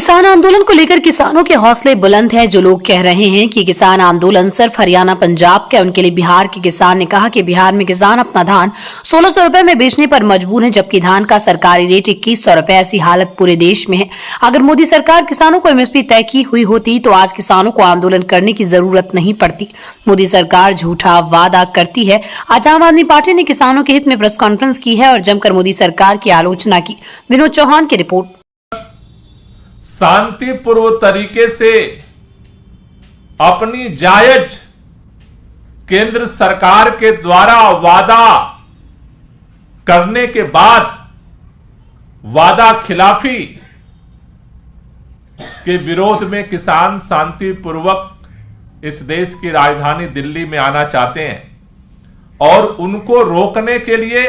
किसान आंदोलन को लेकर किसानों के हौसले बुलंद हैं। जो लोग कह रहे हैं कि किसान आंदोलन सिर्फ हरियाणा पंजाब का है, उनके लिए बिहार के किसान ने कहा कि बिहार में किसान अपना धान 1600 रुपए में बेचने पर मजबूर हैं, जबकि धान का सरकारी रेट 2100 रुपए। ऐसी हालत पूरे देश में है। अगर मोदी सरकार किसानों को एमएसपी तय की हुई होती तो आज किसानों को आंदोलन करने की जरूरत नहीं पड़ती। मोदी सरकार झूठा वादा करती है। आज आम आदमी पार्टी ने किसानों के हित में प्रेस कॉन्फ्रेंस की है और जमकर मोदी सरकार की आलोचना की। विनोद चौहान की रिपोर्ट। शांतिपूर्व तरीके से अपनी जायज केंद्र सरकार के द्वारा वादा करने के बाद वादा खिलाफी के विरोध में किसान शांतिपूर्वक इस देश की राजधानी दिल्ली में आना चाहते हैं और उनको रोकने के लिए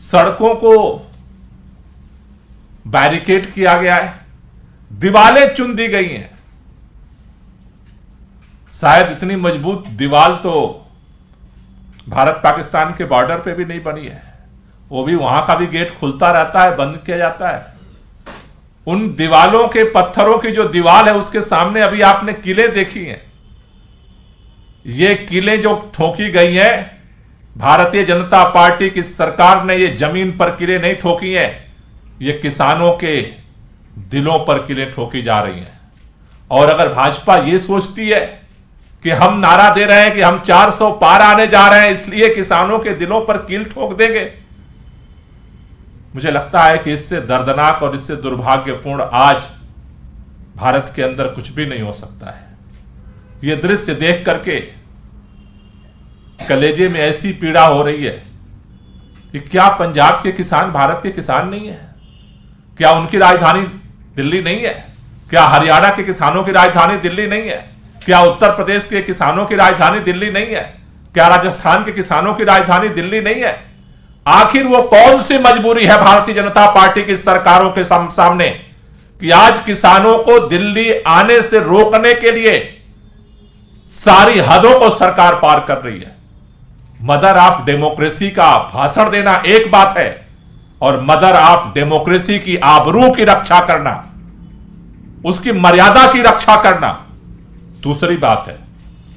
सड़कों को बैरिकेड किया गया है, दीवारें चुन दी गई हैं। शायद इतनी मजबूत दीवार तो भारत पाकिस्तान के बॉर्डर पे भी नहीं बनी है। वो भी वहां का भी गेट खुलता रहता है, बंद किया जाता है। उन दीवालों के पत्थरों की जो दीवार है उसके सामने अभी आपने किले देखी हैं। ये किले जो ठोकी गई हैं, भारतीय जनता पार्टी की सरकार ने ये जमीन पर किले नहीं ठोकी हैं, ये किसानों के दिलों पर किलें ठोकी जा रही हैं। और अगर भाजपा ये सोचती है कि हम नारा दे रहे हैं कि हम 400 पार आने जा रहे हैं इसलिए किसानों के दिलों पर कील ठोक देंगे, मुझे लगता है कि इससे दर्दनाक और इससे दुर्भाग्यपूर्ण आज भारत के अंदर कुछ भी नहीं हो सकता है। यह दृश्य देख करके कलेजे में ऐसी पीड़ा हो रही है कि क्या पंजाब के किसान भारत के किसान नहीं है? क्या उनकी राजधानी दिल्ली नहीं है? क्या हरियाणा के किसानों की राजधानी दिल्ली नहीं है? क्या उत्तर प्रदेश के किसानों की राजधानी दिल्ली नहीं है? क्या राजस्थान के किसानों की राजधानी दिल्ली नहीं है? आखिर वो कौन सी मजबूरी है भारतीय जनता पार्टी की सरकारों के सामने कि आज किसानों को दिल्ली आने से रोकने के लिए सारी हदों को सरकार पार कर रही है। मदर ऑफ डेमोक्रेसी का भाषण देना एक बात है और मदर ऑफ डेमोक्रेसी की आबरू की रक्षा करना, उसकी मर्यादा की रक्षा करना दूसरी बात है।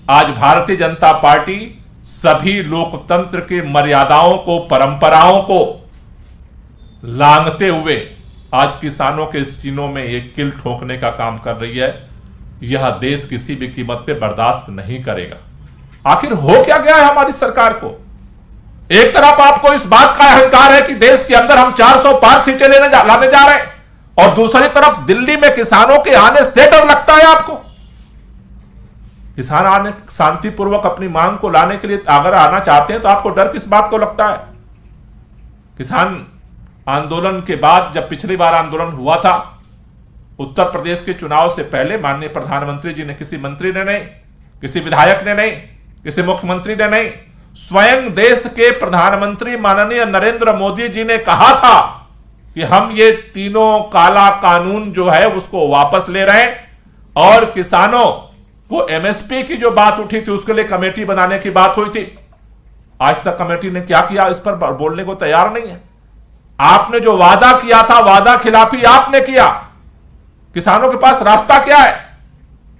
आज भारतीय जनता पार्टी सभी लोकतंत्र की मर्यादाओं को, परंपराओं को लांघते हुए आज किसानों के सीनों में एक किल ठोकने का काम कर रही है। यह देश किसी भी कीमत पे बर्दाश्त नहीं करेगा। आखिर हो क्या गया है हमारी सरकार को? एक तरफ आपको इस बात का अहंकार है कि देश के अंदर हम 400 पार सीटें लाने जा रहे हैं और दूसरी तरफ दिल्ली में किसानों के आने से डर लगता है आपको। किसान आने शांतिपूर्वक अपनी मांग को लाने के लिए अगर आना चाहते हैं तो आपको डर किस बात को लगता है? किसान आंदोलन के बाद जब पिछली बार आंदोलन हुआ था उत्तर प्रदेश के चुनाव से पहले, माननीय प्रधानमंत्री जी ने, किसी मंत्री ने नहीं, किसी विधायक ने नहीं, किसी मुख्यमंत्री ने नहीं, स्वयं देश के प्रधानमंत्री माननीय नरेंद्र मोदी जी ने कहा था कि हम ये तीनों काला कानून जो है उसको वापस ले रहे हैं और किसानों को एमएसपी की जो बात उठी थी उसके लिए कमेटी बनाने की बात हुई थी। आज तक कमेटी ने क्या किया इस पर बोलने को तैयार नहीं है। आपने जो वादा किया था, वादा खिलाफी आपने किया। किसानों के पास रास्ता क्या है?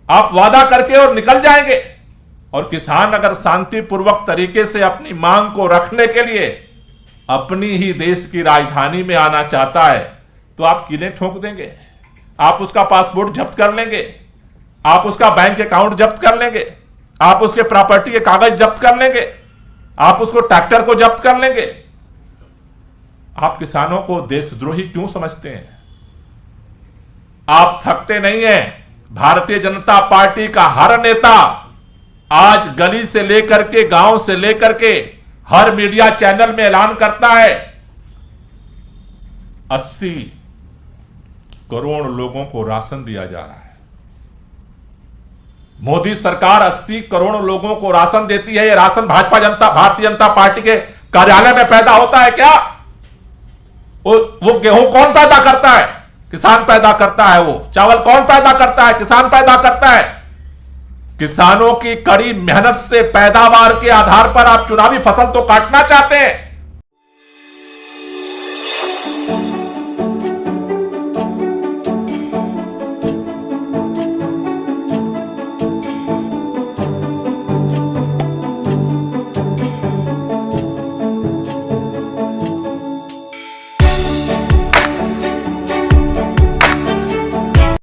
आप वादा करके और निकल जाएंगे। और किसान अगर शांतिपूर्वक तरीके से अपनी मांग को रखने के लिए अपनी ही देश की राजधानी में आना चाहता है तो आप किलें ठोक देंगे, आप उसका पासपोर्ट जब्त कर लेंगे, आप उसका बैंक अकाउंट जब्त कर लेंगे, आप उसके प्रॉपर्टी के कागज जब्त कर लेंगे, आप उसको ट्रैक्टर को जब्त कर लेंगे। आप किसानों को देशद्रोही क्यों समझते हैं? आप थकते नहीं हैं। भारतीय जनता पार्टी का हर नेता आज गली से लेकर के, गांव से लेकर के हर मीडिया चैनल में ऐलान करता है 80 करोड़ लोगों को राशन दिया जा रहा है। मोदी सरकार 80 करोड़ लोगों को राशन देती है। यह राशन भारतीय जनता पार्टी के कार्यालय में पैदा होता है क्या? वो गेहूं कौन पैदा करता है? किसान पैदा करता है। वो चावल कौन पैदा करता है? किसान पैदा करता है। किसानों की कड़ी मेहनत से पैदावार के आधार पर आप चुनावी फसल तो काटना चाहते हैं,